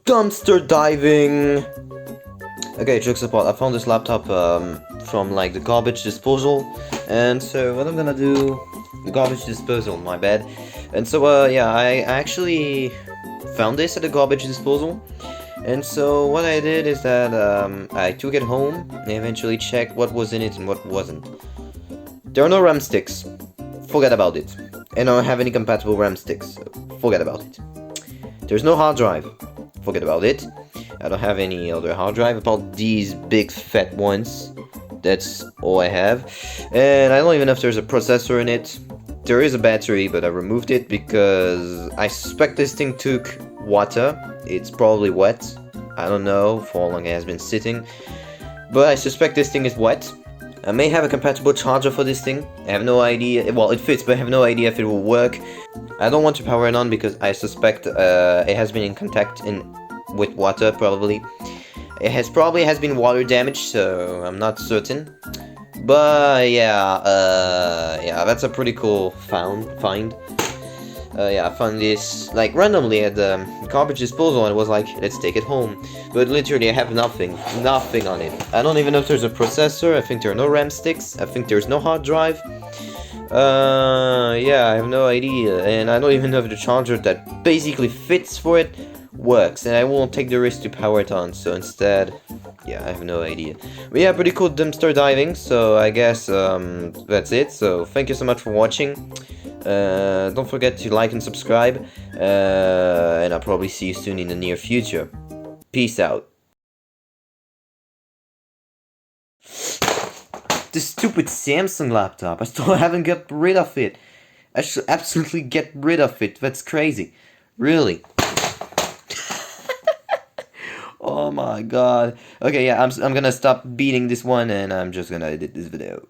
Dumpster diving! Okay, jokes apart, I found this laptop from like the garbage disposal, and so what I'm gonna do, the garbage disposal, my bad. And so yeah, I actually found this at the garbage disposal, and so what I did is that I took it home and eventually checked what was in it and what wasn't. There are no RAM sticks, forget about it. And I don't have any compatible RAM sticks, so forget about it. There's no hard drive, forget about it. I don't have any other hard drive about these big fat ones. That's all I have. And I don't even know if there's a processor in it. There is a battery, but I removed it because I suspect this thing took water. It's probably wet. I don't know for how long it has been sitting. But I suspect this thing is wet. I may have a compatible charger for this thing. I have no idea. Well, it fits, but I have no idea if it will work. I don't want to power it on because I suspect it has been in contact with water, probably. It probably has been water damage, so I'm not certain. But yeah, yeah, that's a pretty cool find. Yeah, I found this like randomly at the garbage disposal, and it was like, let's take it home. But literally, I have nothing on it. I don't even know if there's a processor. I think there are no RAM sticks. I think there's no hard drive. Yeah, I have no idea, and I don't even know if the charger that basically fits for it works, and I won't take the risk to power it on, so instead, yeah, I have no idea. But yeah, pretty cool dumpster diving, so I guess that's it. So thank you so much for watching. Don't forget to like and subscribe, and I'll probably see you soon in the near future. Peace out. This stupid Samsung laptop, I still haven't got rid of it. I should absolutely get rid of it. That's crazy. Really. Oh my god. Okay, yeah, I'm gonna stop beating this one, and I'm just gonna edit this video.